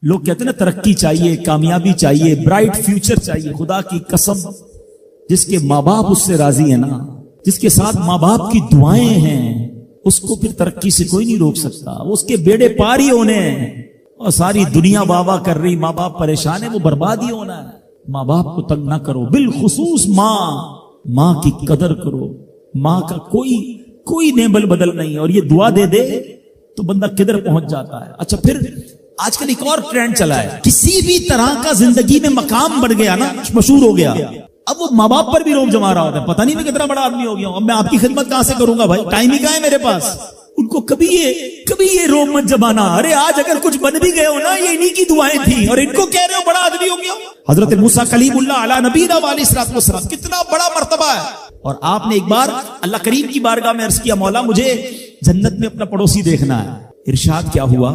لوگ کہتے ہیں نا ترقی چاہیے، کامیابی چاہیے، برائٹ فیوچر چاہیے. خدا کی قسم جس کے ماں باپ اس سے راضی ہیں نا، جس کے ساتھ ماں باپ کی دعائیں ہیں، اس کو پھر ترقی سے کوئی نہیں روک سکتا. اس کے بیڑے پار ہی ہونے ہیں. اور ساری دنیا واہ واہ کر رہی، ماں باپ پریشان ہے، وہ برباد ہی ہونا ہے. ماں باپ کو تنگ نہ کرو، بالخصوص ماں کی قدر کرو. ماں کا کوئی نیبل بدل نہیں ہے. اور یہ دعا دے دے تو بندہ کدھر پہنچ جاتا ہے. اچھا پھر آج کل ایک اور ٹرینڈ چلا ہے، کسی بھی طرح کا زندگی میں مقام بڑھ گیا نا، مشہور ہو گیا، اب وہ ماں باپ پر بھی روب جما رہا ہوتا ہے. پتہ نہیں میں کتنا بڑا آدمی ہو گیا ہوں، اب میں آپ کی خدمت کہاں سے کروں گا بھائی، ٹائم ہی کہاں ہے میرے پاس. ان کو کبھی یہ روب مت جمانا. ارے آج اگر کچھ بن بھی گئے ہو نا، یہ انہی کی دعائیں تھیں، اور ان کو کہہ رہے ہو بڑا آدمی ہو گیا. حضرت موسیٰ کلیم اللہ علی نبینا علیہ الصلوۃ والسلام، کتنا بڑا مرتبہ ہے. اور آپ نے ایک بار اللہ کریم کی بارگاہ میں عرض کیا، مولا مجھے جنت میں اپنا پڑوسی دیکھنا ہے. ارشاد کیا ہوا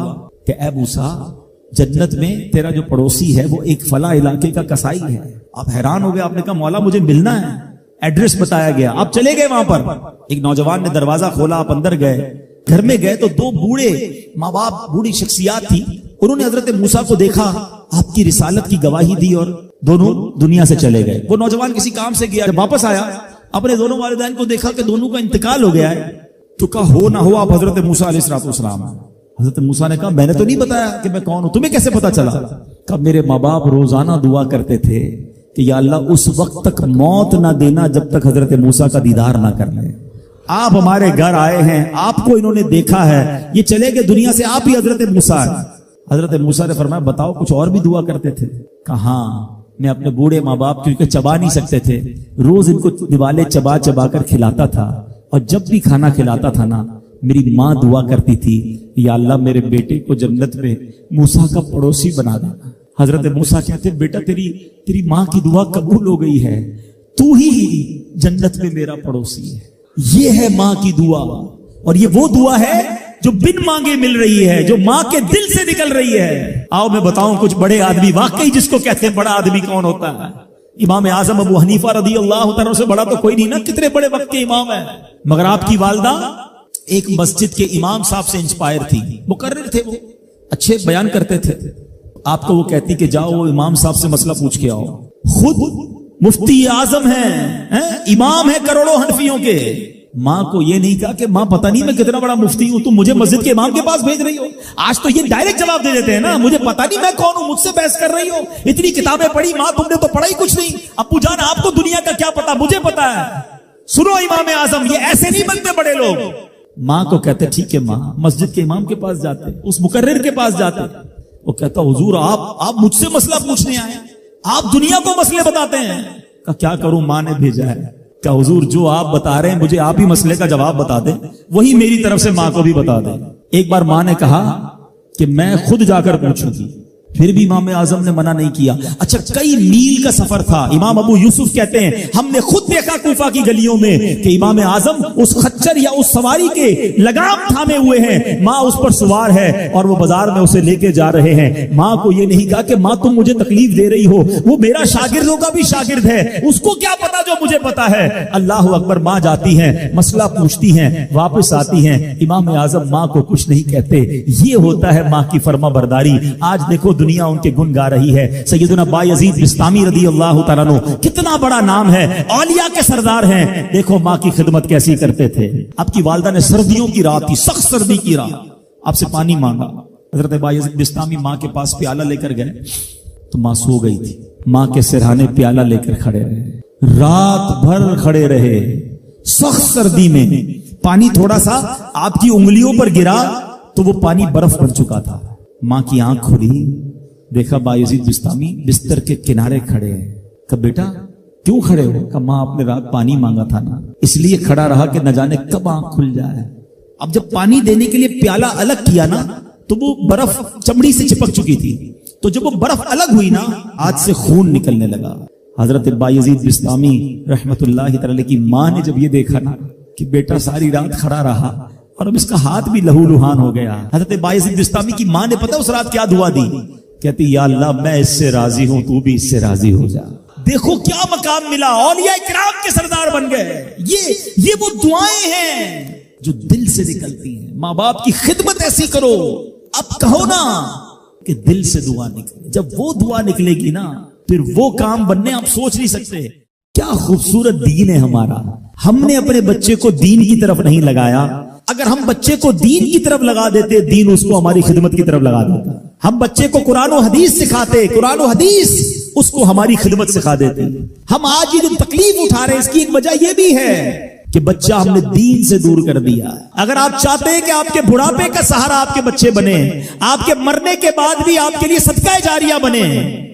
کہ اے موسیٰ، جنت میں تیرا جو پڑوسی ہے وہ ایک فلاں علاقے کا کسائی ہے. آپ حیران ہو گئے، آپ نے کہا مولا مجھے ملنا ہے. ایڈریس بتایا گیا، آپ چلے گئے وہاں پر. ایک نوجوان نے دروازہ کھولا، آپ اندر گئے. گھر میں گئے تو دو بوڑھے ماں باپ، بوڑھی شخصیات تھی. انہوں نے حضرت موسیٰ کو دیکھا، آپ کی رسالت کی گواہی دی، اور دونوں دنیا سے چلے گئے. وہ نوجوان کسی کام سے گیا، جب واپس آیا اپنے دونوں والدین کو دیکھا کہ دونوں کا انتقال ہو گیا ہے. تو کہا ہو نہ ہو آپ حضرت موسیٰ علیہ الصلوۃ والسلام. حضرت موسیٰ نے کہا میں نے تو نہیں بتایا کہ میں کون ہوں، تمہیں کیسے پتا چلا؟ کہ میرے ماں باپ روزانہ دعا کرتے تھے کہ یا اللہ اس وقت تک موت نہ دینا جب تک حضرت موسیٰ کا دیدار نہ کر لیں. آپ ہمارے گھر آئے ہیں، آپ کو انہوں نے دیکھا ہے، یہ چلے گئے دنیا سے، آپ ہی حضرت موسیٰ. حضرت موسیٰ نے فرمایا بتاؤ کچھ اور بھی دعا کرتے تھے؟ کہاں میں اپنے بوڑھے ماں باپ کیونکہ چبا نہیں سکتے تھے، روز ان کو دیوالے چبا چبا کر کھلاتا تھا. اور جب بھی کھانا کھلاتا تھا نا، میری ماں دعا کرتی تھی یا اللہ میرے بیٹے کو جنت میں موسیٰ کا پڑوسی بنا دینا. حضرت موسیٰ کہتے بیٹا تیری ماں کی دعا قبول ہو گئی ہے، تو ہی جنت میں میرا پڑوسی ہے. یہ ہے ماں کی دعا، اور یہ وہ دعا ہے جو بن مانگے مل رہی ہے، جو ماں کے دل سے نکل رہی ہے. آؤ میں بتاؤں کچھ بڑے آدمی، واقعی جس کو کہتے ہیں بڑا آدمی کون ہوتا ہے. امام اعظم ابو حنیفہ رضی اللہ تعالیٰ سے بڑا تو کوئی نہیں نا، کتنے بڑے وقت کے امام ہیں. مگر آپ کی والدہ ایک مسجد کے امام صاحب سے انسپائر تھی، مقرر تھے، وہ اچھے بیان کرتے تھے. آپ کو وہ کہتی کہ جاؤ وہ امام صاحب سے مسئلہ پوچھ کے آؤ. خود مفتی اعظم ہیں، امام ہیں کروڑوں حنفیوں کے. ماں کو یہ نہیں کہا کہ ماں پتہ نہیں میں کتنا بڑا مفتی ہوں، تم مجھے مسجد کے امام کے پاس بھیج رہی ہو. آج تو یہ ڈائریکٹ جواب دے دیتے ہیں نا، مجھے پتہ نہیں میں کون ہوں، مجھ سے بحث کر رہی ہو، اتنی کتابیں پڑھی ماں، تم نے تو پڑھا ہی کچھ نہیں. ابو جان آپ کو دنیا کا کیا پتا، مجھے پتا ہے. سنو امام اعظم، یہ ایسے نہیں بنتے بڑے لوگ. ماں کو کہتے ٹھیک ہے ماں، مسجد کے امام کے پاس جاتے، اس مقرر کے پاس جاتے. وہ کہتا حضور آپ مجھ سے مسئلہ پوچھنے آئے، آپ دنیا کو مسئلے بتاتے ہیں. کہ کیا کروں، ماں نے بھیجا ہے. کہ حضور جو آپ بتا رہے ہیں مجھے آپ ہی مسئلے کا جواب بتا دیں، وہی میری طرف سے ماں کو بھی بتا دیں. ایک بار ماں نے کہا کہ میں خود جا کر پوچھوں گی، پھر بھی امام اعظم نے منع نہیں کیا. اچھا کئی میل کا سفر تھا. امام ابو یوسف کہتے ہیں ہم نے خود دیکھا کوفہ کی گلیوں میں کہ امام اعظم اس خچر یا اس سواری کے لگام تھامے ہوئے ہیں، ماں اس پر سوار ہے اور وہ بازار میں اسے لے کے جا رہے ہیں. ماں کو یہ نہیں کہا کہ ماں تم مجھے تکلیف دے رہی ہو، وہ میرا شاگردوں کا بھی شاگرد ہے، اس کو کیا پتا جو مجھے پتا ہے. اللہ اکبر. ماں جاتی ہیں، مسئلہ پوچھتی ہیں، واپس آتی ہیں. امام اعظم ماں کو کچھ نہیں کہتے. یہ ہوتا ہے ماں کی فرما برداری. آج دیکھو دنیا ان کے گن گا رہی ہے. سیدنا بایزید بستامی رضی اللہ تعالیٰ عنہ کتنا بڑا نام ہے، اولیاء کے سردار ہیں. دیکھو ماں کی خدمت کیسی کرتے تھے. آپ کی والدہ نے سردیوں کی رات تھی، سخت سردی کی رات، آپ سے پانی مانگا. حضرت بایزید بستامی ماں کے پاس پیالہ لے کر گئے تو ماں سو گئی تھی. ماں کے سرہانے پیالہ لے کر کھڑے رہے، رات بھر کھڑے رہے سخت سردی میں. پانی تھوڑا سا آپ کی انگلیوں پر گرا تو وہ پانی برف بن چکا تھا. ماں کی آنکھ کھلی، دیکھا بایزید بستامی بستر کے کنارے کھڑے ہیں. کہ بیٹا کیوں کھڑے ہو؟ کہ ماں آپ نے رات پانی مانگا تھا نا، اس لیے کھڑا رہا کہ نہ جانے کب آنکھ کھل جائے. اب جب پانی دینے کے لیے پیالہ الگ کیا نا تو وہ برف چمڑی سے چپک چکی تھی، تو جب وہ برف الگ ہوئی نا ہاتھ سے خون نکلنے لگا. حضرت بایزید بستامی رحمت اللہ تعالی کی ماں نے جب یہ دیکھا نا کہ بیٹا ساری رات کھڑا رہا اور اب اس کا ہاتھ بھی لہو لہان ہو گیا. حضرت بایزید بستامی کی ماں نے پتہ اس رات کیا دعا دی؟ کہتی یا اللہ میں اس سے راضی ہوں، تو بھی اس سے راضی ہو جا. دیکھو کیا مقام ملا، اولیاء کرام کے سردار بن گئے. یہ وہ دعائیں ہیں جو دل سے نکلتی ہیں. ماں باپ کی خدمت ایسی کرو. اب کہو نا کہ دل سے دعا نکلے. جب وہ دعا نکلے گی نا پھر وہ کام بننے آپ سوچ نہیں سکتے. کیا خوبصورت دین ہے ہمارا. ہم نے اپنے بچے کو دین کی طرف نہیں لگایا. اگر ہم بچے کو دین کی طرف لگا دیتے دین اس کو ہماری خدمت کی طرف لگا دیتا. ہم بچے کو قرآن و حدیث سکھاتے, قرآن و حدیث اس کو ہماری خدمت سکھا دیتے. ہم آج یہ جو تکلیف اٹھا رہے ہیں اس کی ایک وجہ یہ بھی ہے کہ بچہ ہم نے دین سے دور کر دیا. اگر آپ چاہتے ہیں کہ آپ کے بڑھاپے کا سہارا آپ کے بچے بنے, آپ کے مرنے کے بعد بھی آپ کے لیے صدقہ جاریہ بنے,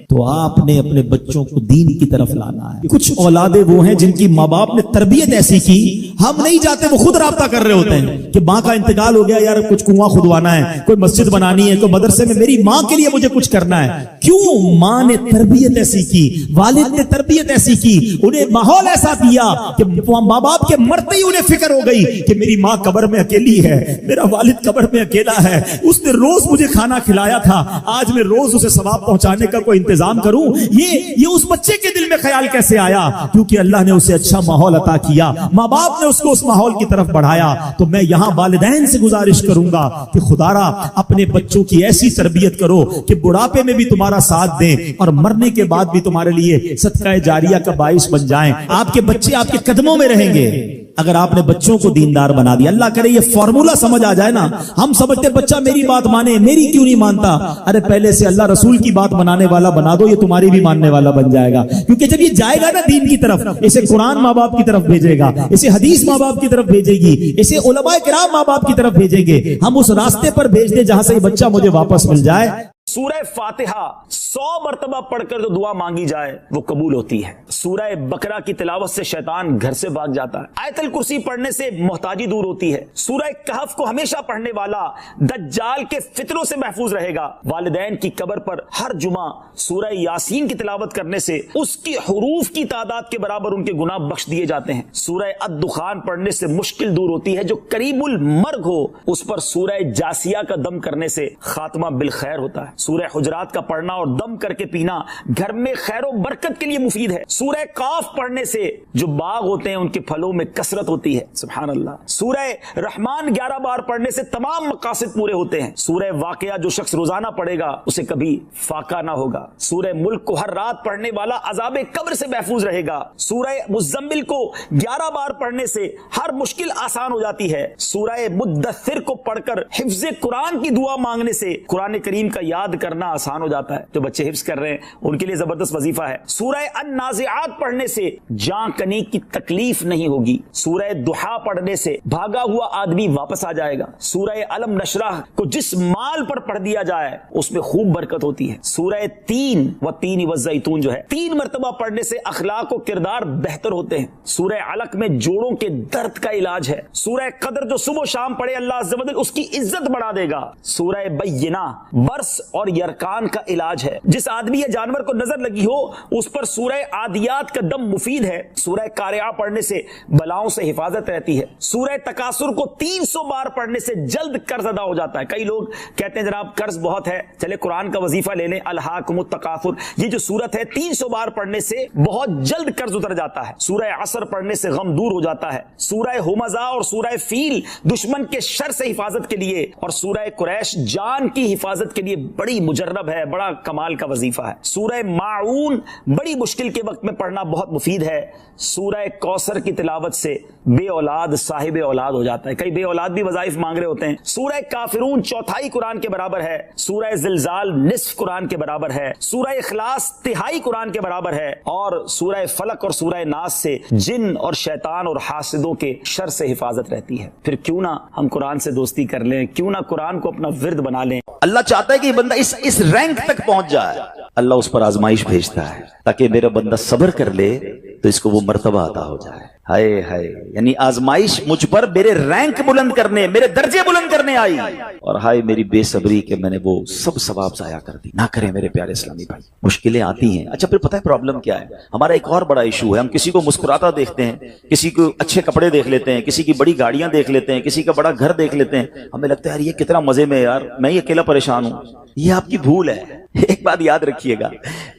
تو آپ نے اپنے بچوں کو دین کی طرف لانا ہے. کچھ اولادیں وہ ہیں جن کی ماں باپ نے تربیت ایسی کی, ہم نہیں جاتے, وہ خود رابطہ کر رہے ہوتے ہیں کہ ماں کا انتقال ہو گیا, یار کچھ کنواں کھدوانا ہے, کوئی مسجد بنانی ہے, کوئی مدرسے میں میری ماں کے لیے مجھے کچھ کرنا ہے. کیوں؟ ماں نے تربیت ایسی کی, والد نے تربیت ایسی کی, انہیں ماحول ایسا دیا کہ ماں باپ کے مرتے ہی انہیں فکر ہو گئی کہ میری ماں قبر میں اکیلی ہے, میرا والد قبر میں اکیلا ہے, اس نے روز مجھے کھانا کھلایا تھا, آج میں روز اسے ثواب پہنچانے کا کوئی انتظام کروں. یہ اس بچے کے دل میں خیال کیسے آیا؟ کیونکہ اللہ نے اسے اچھا ماحول عطا کیا, ماں باپ نے اس کو اس ماحول کی طرف بڑھایا. تو میں یہاں والدین سے گزارش کروں گا کہ خدارا اپنے بچوں کی ایسی تربیت کرو کہ بڑھاپے میں بھی تمہارا ساتھ دیں اور مرنے کے بعد بھی تمہارے لیے صدقہ جاریہ کا باعث بن جائیں. آپ کے بچے آپ کے قدموں میں رہیں گے اگر آپ نے بچوں کو دیندار بنا دیا. اللہ کرے یہ فارمولا سمجھ آ جائے نا. ہم سمجھتے بچہ میری بات مانے, میری کیوں نہیں مانتا. ارے پہلے سے اللہ رسول کی بات منانے والا بنا دو, یہ تمہاری بھی ماننے والا بن جائے گا. کیونکہ جب یہ جائے گا نا دین کی طرف, اسے قرآن ماں باپ کی طرف بھیجے گا, اسے حدیث ماں باپ کی طرف بھیجے گی, اسے علماء کرام ماں باپ کی طرف بھیجیں گے. ہم اس راستے پر بھیج دیں جہاں سے یہ بچہ مجھے واپس مل جائے. سورہ فاتحہ 100 مرتبہ پڑھ کر جو دعا مانگی جائے وہ قبول ہوتی ہے. سورہ بقرہ کی تلاوت سے شیطان گھر سے بھاگ جاتا ہے. آیت الکرسی پڑھنے سے محتاجی دور ہوتی ہے. سورہ کہف کو ہمیشہ پڑھنے والا دجال کے فتنوں سے محفوظ رہے گا. والدین کی قبر پر ہر جمعہ سورہ یاسین کی تلاوت کرنے سے اس کی حروف کی تعداد کے برابر ان کے گناہ بخش دیے جاتے ہیں. سورہ الدخان پڑھنے سے مشکل دور ہوتی ہے. جو قریب المرگ ہو اس پر سورہ جاسیہ کا دم کرنے سے خاتمہ بالخیر ہوتا ہے. سورہ حجرات کا پڑھنا اور دم کر کے پینا گھر میں خیر و برکت کے لیے مفید ہے. سورہ قاف پڑھنے سے جو باغ ہوتے ہیں ان کے پھلوں میں کثرت ہوتی ہے. سبحان اللہ. سورہ رحمان 11 بار پڑھنے سے تمام مقاصد پورے ہوتے ہیں. سورہ واقعہ جو شخص روزانہ پڑھے گا اسے کبھی فاقہ نہ ہوگا. سورہ ملک کو ہر رات پڑھنے والا عذاب قبر سے محفوظ رہے گا. سورہ مزمل کو 11 بار پڑھنے سے ہر مشکل آسان ہو جاتی ہے. سورہ مدثر کو پڑھ کر حفظ قرآن کی دعا مانگنے سے قرآن کریم کا یاد کرنا آسان ہو جاتا ہے. جو بچے حفظ کر رہے ہیں ان کے لیے زبردست وظیفہ ہے. سورہ النازعات پڑھنے سے جان کنی کی تکلیف نہیں ہوگی. سورہ دحا پڑھنے سے بھاگا ہوا آدمی واپس آ جائے گا. سورہ علم نشرح کو جس مال پر پڑھ دیا جائے اس میں خوب برکت ہوتی ہے. سورہ تین والزیتون جو ہے 3 مرتبہ پڑھنے سے اخلاق و کردار بہتر ہوتے ہیں. سورہ علق میں جوڑوں کے درد کا علاج ہے. سورہ قدر جو صبح و شام پڑھے اللہ عز و جل اس کی عزت بڑھا دے گا. سورہ بینہ برس اور یرکان کا علاج ہے. جس آدمی یا جانور کو نظر لگی ہو اس پر سورہ عادیات کا دم مفید ہے. سورہ قارعہ پڑھنے سے بلاؤں سے حفاظت رہتی ہے. سورہ تکاثر کو 300 بار پڑھنے سے جلد قرض ادا ہو جاتا ہے. کئی لوگ کہتے ہیں جناب قرض بہت ہے, چلے قرآن کا وظیفہ لے لیں الہاکم التکاثر. یہ جو سورت ہے 300 بار پڑھنے سے بہت جلد قرض اتر جاتا ہے. سورہ عصر پڑھنے سے غم دور ہو جاتا ہے. سورہ ہمزہ اور سورہ فیل دشمن کے شر سے حفاظت کے لیے اور سورہ قریش جان کی حفاظت کے لیے بڑی مجرب ہے, بڑا کمال کا وظیفہ ہے. سورہ ماعون بڑی مشکل کے وقت میں پڑھنا بہت مفید ہے. سورہ کوثر کی تلاوت سے بے اولاد صاحب اولاد ہو جاتا ہے. کئی بے اولاد بھی وظائف مانگ رہے ہوتے ہیں. سورہ کافرون 1/4 قرآن کے برابر ہے. سورہ زلزال نصف قرآن کے برابر ہے. سورہ اخلاص 1/3 قرآن کے برابر ہے. اور سورہ فلق اور سورہ ناس سے جن اور شیطان اور حاسدوں کے شر سے حفاظت رہتی ہے. پھر کیوں نہ ہم قرآن سے دوستی کر لیں, کیوں نہ قرآن کو اپنا ورد بنا لیں. اللہ چاہتا ہے کہ یہ بندہ اس رینک تک پہنچ جائے. اللہ اس پر آزمائش بھیجتا ہے تاکہ میرا بندہ صبر کر لے تو اس کو وہ مرتبہ عطا ہو جائے. ہائے ہائے, یعنی آزمائش مجھ پر میرے رینک بلند کرنے, میرے درجے بلند کرنے آئی, اور ہائے میری بے صبری کہ میں نے وہ سب ثواب ضائع کر دی. نہ کریں میرے پیارے اسلامی بھائی, مشکلیں آتی ہیں. اچھا پھر پتہ ہے پرابلم کیا ہے ہمارا؟ ایک اور بڑا ایشو ہے, ہم کسی کو مسکراتا دیکھتے ہیں, کسی کو اچھے کپڑے دیکھ لیتے ہیں, کسی کی بڑی گاڑیاں دیکھ لیتے ہیں, کسی کا بڑا گھر دیکھ لیتے ہیں, ہمیں لگتا ہے یار یہ کتنا مزے میں, یار میں یہ اکیلا پریشان ہوں. یہ آپ کی بھول ہے. ایک بات یاد رکھیے گا,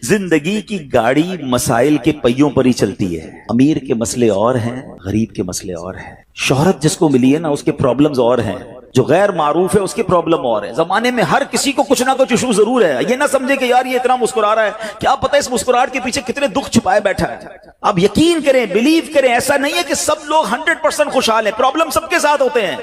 زندگی کی گاڑی مسائل کے پہیوں پر ہی چلتی ہے. امیر کے مسئلے اور ہیں, غریب کے مسئلے اور ہیں. شہرت جس کو ملی ہے نا اس کے پرابلمز اور ہیں. جو غیر معروف ہے اس کی پرابلم اور ہے. زمانے میں ہر کسی کو کچھ نہ کچھ ایشو ضرور ہے. یہ نہ سمجھے کہ یار یہ اتنا مسکرا رہا ہے, کیا پتہ اس مسکراہٹ کے پیچھے کتنے دکھ چھپائے بیٹھا ہے. آپ یقین کریں, بلیو کریں, ایسا نہیں ہے کہ سب لوگ 100% خوشحال ہیں. پرابلم سب کے ساتھ ہوتے ہیں.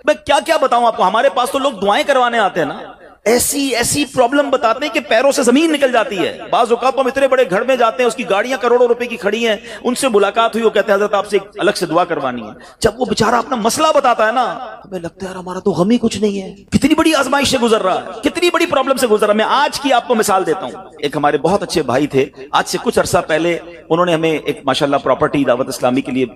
میں کیا کیا بتاؤں آپ کو, ہمارے پاس تو لوگ دعائیں کروانے آتے ہیں نا, ایسی پرابلم بتاتے ہیں کہ پیروں سے زمین نکل جاتی ہے. بعض اوقات ہم اتنے بڑے گھر میں جاتے ہیں, اس کی گاڑیاں کروڑوں روپے کی کھڑی ہیں, ان سے ملاقات ہوئی, وہ کہتے ہیں حضرت آپ سے الگ سے دعا کروانی ہے. جب وہ بیچارہ اپنا مسئلہ بتاتا ہے نا, ہمیں لگتا ہے یار ہمارا تو غم ہی کچھ نہیں ہے. کتنی بڑی آزمائش سے گزر رہا ہے, کتنی بڑی پرابلم سے گزر رہا ہے. میں آج کی آپ کو مثال دیتا ہوں. ایک ہمارے بہت اچھے بھائی تھے, آج سے کچھ عرصہ پہلے انہوں نے ہمیں ایک ماشاءاللہ پراپرٹی دعوت اسلامی کے لیے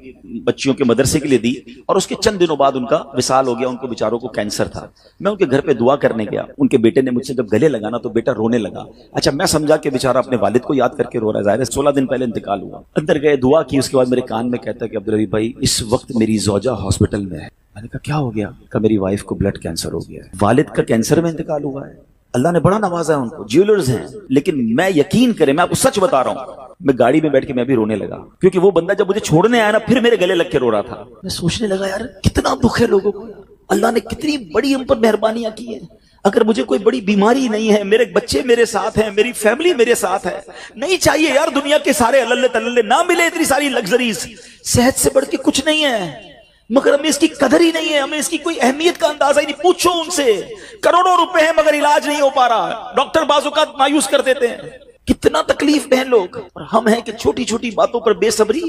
بچیوں کے مدرسے کے لیے دی, اور اس کے چند دنوں بعد ان کا وصال ہو گیا. ان کو بیچاروں کو کینسر تھا. میں ان کے گھر پہ دعا کرنے گیا. ان کے بیٹے نے مجھ سے جب گلے لگا نا تو بیٹا رونے لگا. اچھا میں سمجھا کہ بیچارہ اپنے والد کو یاد کر کے رو رہا ہے, ظاہر ہے 16 دن پہلے انتقال ہوا. اندر گئے, دعا کی, اس کے بعد میرے کان میں کہتا ہے کہ عبدالعزیز بھائی اس وقت میری زوجہ ہاسپٹل میں ہے. میں نے کہا کیا ہو گیا؟ کہ میری وائف کو بلڈ کینسر ہو گیا ہے. والد کا کینسر میں انتقال ہوا ہے. اللہ نے بڑا نوازا ہے ان کو, جیولرز ہیں. لیکن میں یقین کریں, میں آپ کو سچ بتا رہا ہوں, میں گاڑی میں بیٹھ کے میں بھی رونے لگا, کیونکہ وہ بندہ جب مجھے چھوڑنے آیا نا پھر میرے گلے لگ کے رو رہا تھا. میں سوچنے لگا یار کتنا دکھ ہے لوگوں کو, اللہ نے کتنی بڑی ہم پر مہربانیاں کی ہیں. اگر مجھے کوئی بڑی بیماری نہیں ہے, میرے بچے میرے ساتھ ہیں, میری فیملی میرے ساتھ ہے, نہیں چاہیے یار دنیا کے سارے اللہ تللے نہ ملے اتنی ساری لگژریز, صحت سے بڑھ کے کچھ نہیں ہے, مگر ہمیں اس کی قدر ہی نہیں ہے, ہمیں اس کی کوئی اہمیت کا اندازہ ہی نہیں. پوچھو ان سے, کروڑوں روپے ہیں مگر علاج نہیں ہو پا رہا, ڈاکٹر بعض اوقات مایوس کر دیتے ہیں. کتنا تکلیف میں ہیں لوگ, اور ہم ہیں کہ چھوٹی چھوٹی باتوں پر بے صبری.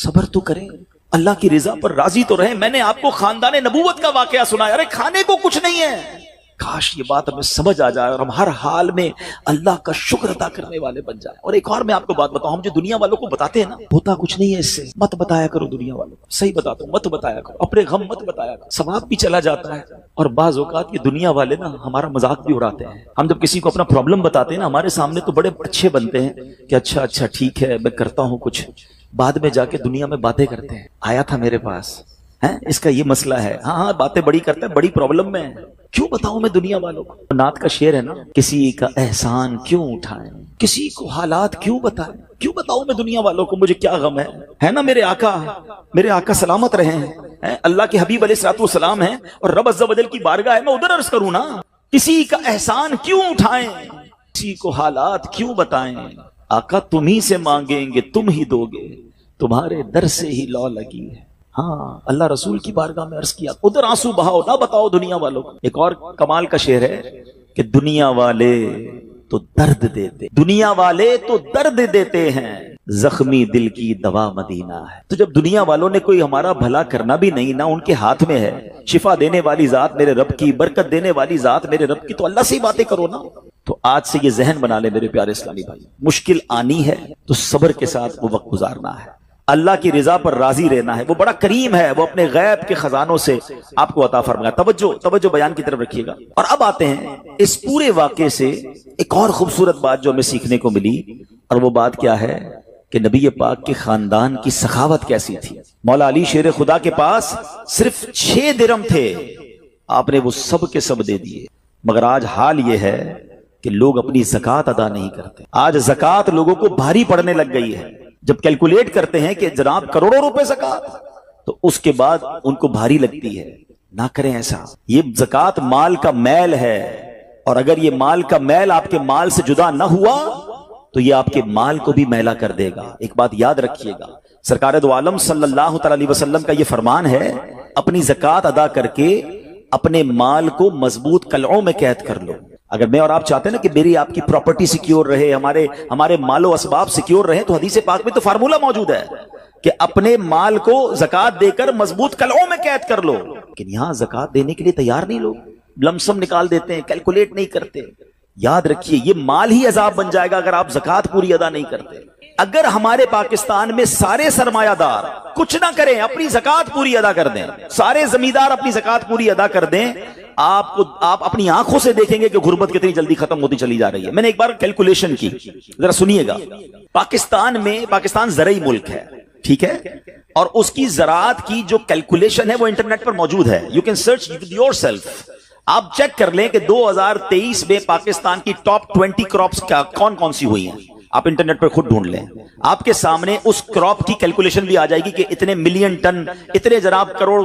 صبر تو کریں, اللہ کی رضا پر راضی تو رہیں. میں نے آپ کو خاندان نبوت کا واقعہ سنایا, ارے کھانے کو کچھ نہیں ہے. کاش یہ بات ہمیں سمجھ آ جائے اور ہم ہر حال میں اللہ کا شکر ادا کرنے والے بن جائیں. اور ایک اور میں آپ کو بات بتاؤں, ہم جو دنیا والوں کو بتاتے ہیں نا, ہوتا کچھ نہیں ہے اس سے. مت بتایا کرو دنیا والوں کو, صحیح بتاتا ہوں, مت بتایا کرو, اپنے غم مت بتایا کرو, ثواب بھی چلا جاتا ہے. اور بعض اوقات یہ دنیا والے نا ہمارا مذاق بھی اڑاتے ہیں. ہم جب کسی کو اپنا پرابلم بتاتے ہیں نا, ہمارے سامنے تو بڑے اچھے بنتے ہیں کہ اچھا ٹھیک ہے میں کرتا ہوں کچھ, بعد میں جا کے دنیا میں باتیں کرتے ہیں, آیا تھا میرے پاس, اس کا یہ مسئلہ ہے, ہاں باتیں بڑی کرتا ہے, بڑی پرابلم میں ہے. کیوں بتاؤں میں دنیا والوں کو؟ نعت کا شعر ہے نا, کسی کا احسان کیوں اٹھائیں, کسی کو حالات کیوں بتائیں, کیوں بتاؤں میں دنیا والوں کو مجھے کیا غم ہے نا. میرے آقا سلامت رہے ہیں, اللہ کے حبیب علیہ الصلوۃ والسلام ہیں, اور رب عز و جل کی بارگاہ ہے, میں ادھر عرض کروں نا. کسی کا احسان کیوں اٹھائیں, کسی کو حالات کیوں بتائیں, آقا تم ہی سے مانگیں گے تم ہی دو گے, تمہارے در سے ہی لو لگی ہے. ہاں اللہ رسول کی بارگاہ میں عرض کیا, ادھر آنسو بہاؤ, نہ بتاؤ دنیا والوں کو. ایک اور کمال کا شعر ہے کہ دنیا والے تو درد دیتے, دنیا والے تو درد دیتے ہیں, زخمی دل کی دوا مدینہ ہے. تو جب دنیا والوں نے کوئی ہمارا بھلا کرنا بھی نہیں, نہ ان کے ہاتھ میں ہے, شفا دینے والی ذات میرے رب کی, برکت دینے والی ذات میرے رب کی, تو اللہ سے ہی باتیں کرو نا. تو آج سے یہ ذہن بنا لے میرے پیارے اسلامی بھائی, مشکل آنی ہے تو صبر کے ساتھ وہ وقت گزارنا ہے, اللہ کی رضا پر راضی رہنا ہے. وہ بڑا کریم ہے, وہ اپنے غیب کے خزانوں سے آپ کو عطا فرمائے. توجہ بیان کی طرف رکھیے گا. اور اب آتے ہیں اس پورے واقعے سے ایک اور خوبصورت بات جو ہمیں سیکھنے کو ملی, اور وہ بات کیا ہے کہ نبی پاک کے خاندان کی سخاوت کیسی تھی. مولا علی شیر خدا کے پاس صرف 6 درہم تھے, آپ نے وہ سب کے سب دے دیے. مگر آج حال یہ ہے کہ لوگ اپنی زکوٰۃ ادا نہیں کرتے. آج زکوٰۃ لوگوں کو بھاری پڑنے لگ گئی ہے. جب کیلکولیٹ کرتے ہیں کہ جناب کروڑوں روپے زکوٰۃ, تو اس کے بعد ان کو بھاری لگتی ہے. نہ کریں ایسا, یہ زکوٰۃ مال کا میل ہے, اور اگر یہ مال کا میل آپ کے مال سے جدا نہ ہوا تو یہ آپ کے مال کو بھی میلا کر دے گا. ایک بات یاد رکھیے گا, سرکار دو عالم صلی اللہ تعالی علیہ وسلم کا یہ فرمان ہے, اپنی زکوٰۃ ادا کر کے اپنے مال کو مضبوط قلعوں میں قید کر لو. اگر میں اور آپ چاہتے ہیں نا کہ میری آپ کی پراپرٹی سیکیور رہے, ہمارے مال و اسباب سیکیور رہے, تو حدیث پاک میں تو فارمولہ موجود ہے کہ اپنے مال کو زکوٰۃ دے کر مضبوط قلعوں میں قید کر لو. لیکن یہاں زکوٰۃ دینے کے لیے تیار نہیں لوگ, لمسم نکال دیتے ہیں, کیلکولیٹ نہیں کرتے. یاد رکھیے یہ مال ہی عذاب بن جائے گا اگر آپ زکوٰۃ پوری ادا نہیں کرتے. اگر ہمارے پاکستان میں سارے سرمایہ دار کچھ نہ کریں, اپنی زکوٰۃ پوری ادا کر دیں, سارے زمیندار اپنی زکوٰۃ پوری ادا کر دیں, آپ اپنی آنکھوں سے دیکھیں گے کہ غربت کتنی جلدی ختم ہوتی چلی جا رہی ہے. میں نے ایک بار کیلکولیشن کی, ذرا سنیے گا. پاکستان زرعی ملک ہے, ٹھیک ہے, اور اس کی زراعت کی جو کیلکولیشن ہے وہ انٹرنیٹ پر موجود ہے. You can search your self. آپ چیک کر لیں کہ 2023 میں پاکستان کی ٹاپ 20 کراپس کون سی ہوئی ہیں. آپ انٹرنیٹ پر خود ڈھونڈ لیں, آپ کے سامنے اس کراپ کی کیلکولیشن بھی آ جائے گی کہ اتنے ملین ٹن, اتنے جناب کروڑ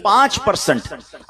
5%।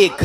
1।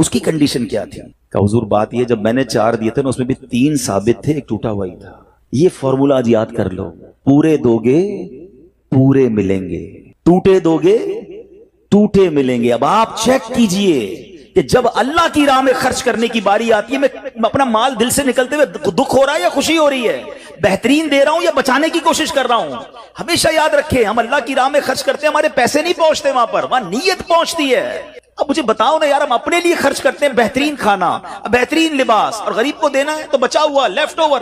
اس کی کنڈیشن کیا تھی؟ کہ حضور بات یہ جب میں نے 4 دیے تھے نا اس میں بھی 3 ثابت تھے، ایک ٹوٹا ہوا ہی تھا. یہ فارمولا آج یاد کر لو، پورے دو گے پورے ملیں گے، ٹوٹے دو گے ٹوٹے ملیں گے. اب آپ چیک کیجئے کہ جب اللہ کی راہ میں خرچ کرنے کی باری آتی ہے، میں اپنا مال دل سے نکلتے ہوئے دکھ ہو رہا ہے یا خوشی ہو رہی ہے، بہترین دے رہا ہوں یا بچانے کی کوشش کر رہا ہوں. ہمیشہ یاد رکھیں ہم اللہ کی راہ میں خرچ کرتے ہیں، ہمارے پیسے نہیں پہنچتے وہاں پر، وہاں نیت پہنچتی ہے. اب مجھے بتاؤ نا یار، ہم اپنے لیے خرچ کرتے ہیں بہترین کھانا، بہترین لباس، اور غریب کو دینا ہے تو بچا ہوا لیفٹ اوور.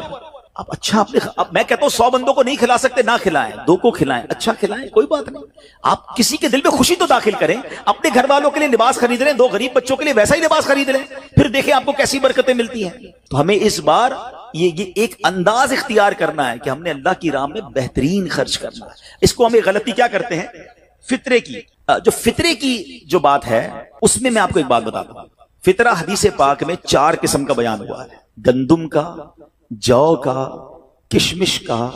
اب اچھا اب میں کہتا ہوں 100 بندوں کو نہیں کھلا سکتے، نہ کھلائیں، 2 کو کھلائیں، اچھا کھلائیں، کوئی بات نہیں. آپ کسی کے دل میں خوشی تو داخل کریں، اپنے گھر والوں کے لیے لباس خرید لیں، 2 غریب بچوں کے لیے ویسا ہی لباس خرید لیں، پھر دیکھیں آپ کو کیسی برکتیں ملتی ہیں. تو ہمیں اس بار یہ ایک انداز اختیار کرنا ہے کہ ہم نے اللہ کی راہ میں بہترین خرچ کرنا ہے. اس کو ہمیں غلطی کیا کرتے ہیں؟ فطرے کی. جو فطرے کی جو بات ہے اس میں آپ کو ایک بات بتاتا ہوں. فطرہ حدیث پاک میں 4 قسم کا بیان ہوا ہے، گندم کا، جو کا، کشمش کا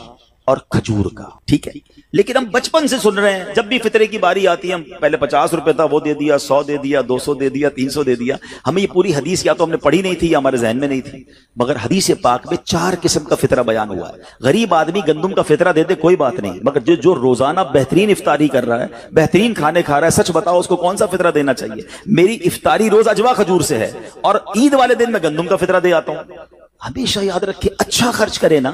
اور کھجور کا. ٹھیک ہے، لیکن ہم بچپن سے سن رہے ہیں، جب بھی فطرے کی باری آتی ہے ہم پہلے 50 روپے تھا وہ دے دیا، 100 دے دیا، 200 دے دیا، 300 دے دیا. ہمیں یہ پوری حدیث یا تو ہم نے پڑھی نہیں تھی یا ہمارے ذہن میں نہیں تھی، مگر حدیث پاک میں 4 قسم کا فطرہ بیان ہوا ہے. غریب آدمی گندم کا فطرہ دے دے کوئی بات نہیں، مگر جو روزانہ بہترین افطاری کر رہا ہے، بہترین کھانے کھا رہا ہے، سچ بتاؤ اس کو کون سا فطرہ دینا چاہیے؟ میری افطاری روز اجوا کھجور سے ہے اور عید والے دن میں گندم کا فطرہ دے آتا ہوں. ہمیشہ یاد رکھے اچھا خرچ کرے نا.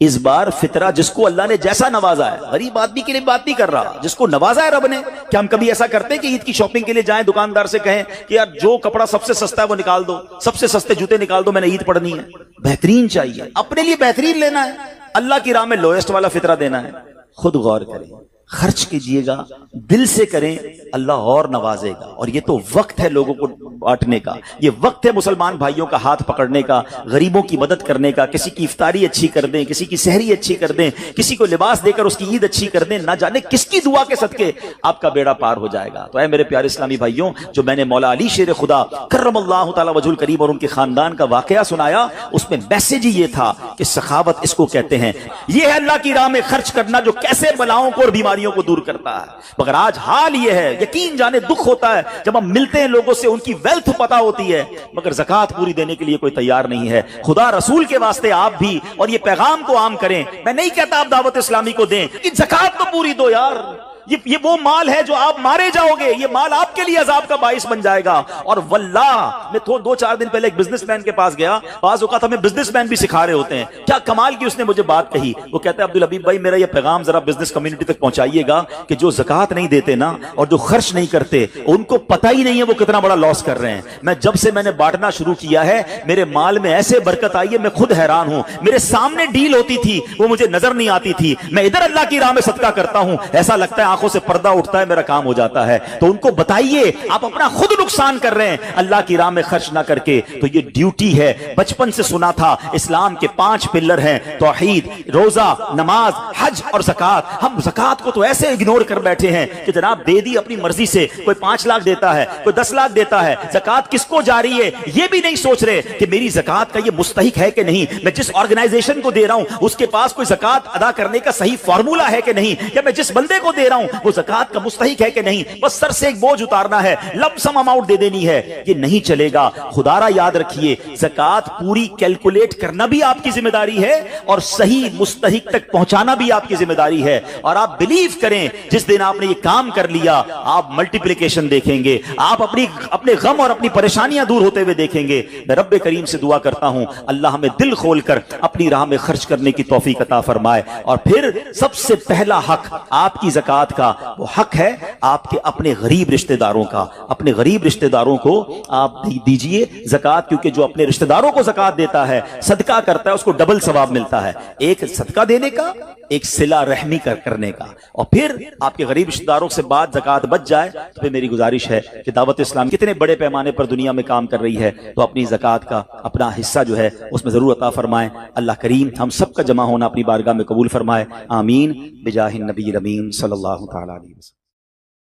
اس بار فطرہ جس کو اللہ نے جیسا نوازا ہے، غریب آدمی کے لیے بات نہیں کر رہا، جس کو نوازا ہے رب نے. کیا ہم کبھی ایسا کرتے ہیں کہ عید کی شاپنگ کے لیے جائیں دکاندار سے کہیں کہ یار جو کپڑا سب سے سستا ہے وہ نکال دو، سب سے سستے جوتے نکال دو، میں نے عید پڑھنی ہے؟ بہترین چاہیے، اپنے لیے بہترین لینا ہے، اللہ کی راہ میں لوئسٹ والا فطرہ دینا ہے. خود غور کریں، خرچ کیجئے گا، دل سے کریں، اللہ اور نوازے گا. اور یہ تو وقت ہے لوگوں کو بانٹنے کا، یہ وقت ہے مسلمان بھائیوں کا ہاتھ پکڑنے کا، غریبوں کی مدد کرنے کا. کسی کی افطاری اچھی کر دیں، کسی کی سحری اچھی کر دیں، کسی کو لباس دے کر اس کی عید اچھی کر دیں. نہ جانے کس کی دعا کے صدقے آپ کا بیڑا پار ہو جائے گا. تو اے میرے پیارے اسلامی بھائیوں، جو میں نے مولا علی شیر خدا کرم اللہ تعالی وجہ الکریم اور ان کے خاندان کا واقعہ سنایا، اس میں میسج ہی یہ تھا کہ سخاوت اس کو کہتے ہیں. یہ ہے اللہ کی راہ میں خرچ کرنا جو کیسے بلاؤں کو اور بیماریوں کو دور کرتا ہے. مگر آج حال یہ ہے، یقین جانے دکھ ہوتا ہے جب ہم ملتے ہیں لوگوں سے، ان کی ویلتھ پتہ ہوتی ہے مگر زکوٰۃ پوری دینے کے لیے کوئی تیار نہیں ہے. خدا رسول کے واسطے آپ بھی اور یہ پیغام کو عام کریں. میں نہیں کہتا آپ دعوت اسلامی کو دیں کہ زکوٰۃ تو پوری دو یار، یہ وہ مال ہے جو آپ مارے جاؤ گے، یہ مال آپ کے لیے عذاب کا باعث بن جائے گا. اور واللہ میں 2-4 دن پہلے ایک بزنس مین کے پاس گیا، بعض اوقات ہمیں بزنس مین بھی سکھا رہے ہوتے ہیں. کیا کمال کی اس نے مجھے بات کہی. وہ کہتا ہے عبدالحبیب بھائی میرا یہ پیغام ذرا بزنس کمیونٹی تک پہنچائیے گا کہ جو زکوٰۃ نہیں دیتے نا اور جو خرچ نہیں کرتے، ان کو پتہ ہی نہیں ہے وہ کتنا بڑا لاس کر رہے ہیں. میں نے بانٹنا شروع کیا ہے، میرے مال میں ایسے برکت آئی ہے، میں خود حیران ہوں. میرے سامنے ڈیل ہوتی تھی وہ مجھے نظر نہیں آتی تھی، میں ادھر اللہ کی راہ میں صدقہ کرتا ہوں، ایسا لگتا ہے آنکھوں سے پردہ اٹھتا ہے، میرا کام ہو جاتا ہے. تو ان کو بتائیے آپ اپنا خود نقصان کر رہے ہیں اللہ کی راہ میں خرچ نہ کر کے. تو یہ ڈیوٹی ہے. بچپن سے سنا تھا اسلام کے 5 پلر ہیں، توحید، روزہ، نماز، حج اور زکوٰۃ. ہم زکوٰۃ کو تو ایسے اگنور کر بیٹھے ہیں کہ جناب دے دی اپنی مرضی سے، کوئی 5 لاکھ دیتا ہے، کوئی 10 لاکھ دیتا ہے. زکوٰۃ کس کو جاری ہے یہ بھی نہیں سوچ رہے کہ میری زکوٰۃ کا یہ مستحق ہے کہ نہیں، میں جس آرگنائزیشن کو دے رہا ہوں اس کے پاس کوئی زکوٰۃ ادا کرنے کا صحیح فارمولا ہے کہ نہیں، یا میں جس بندے کو دے رہا ہوں وہ زکوٰۃ کا مستحق ہے کہ نہیں. بس سر سے ایک بوجھ اتارنا ہے، لم سم اماؤنٹ دے دینی ہے. یہ نہیں چلے گا. خدارا یاد رکھیے، زکوٰۃ پوری کیلکولیٹ کرنا بھی آپ کی ذمہ داری ہے اور صحیح مستحق تک پہنچانا بھی آپ کی ذمہ داری ہے. اور آپ بلیو کریں جس دن آپ نے یہ کام کر لیا آپ ملٹیپلیکیشن دیکھیں گے، آپ اپنے غم اور اپنی پریشانیاں دور ہوتے ہوئے دیکھیں گے. میں رب کریم سے دعا کرتا ہوں اللہ ہمیں دل کھول کر اپنی راہ میں خرچ کرنے کی توفیق عطا فرمائے. اور پھر سب سے پہلا حق آپ کی زکوٰۃ کا وہ حق ہے آپ کے اپنے غریب رشتہ داروں کا. اپنے غریب رشتہ داروں کو آپ دیجئے زکوٰۃ، کیونکہ جو اپنے رشتہ داروں کو زکوٰۃ دیتا ہے، صدقہ کرتا ہے، اس کو ڈبل ثواب ملتا ہے، ایک صدقہ دینے کا، ایک صلہ رحمی کرنے کا. اور پھر آپ کے غریب رشتہ داروں سے بعد زکوٰۃ بچ جائے تو پھر میری گزارش ہے کہ دعوت اسلام کتنے بڑے پیمانے پر دنیا میں کام کر رہی ہے، تو اپنی زکوٰۃ کا اپنا حصہ جو ہے اس میں ضرور عطا فرمائیں. اللہ کریم ہم سب کا جمع ہونا اپنی بارگاہ میں قبول فرمائے. آمین بجاہ النبی الامین صلی اللہ تعالی علیہ وسلم.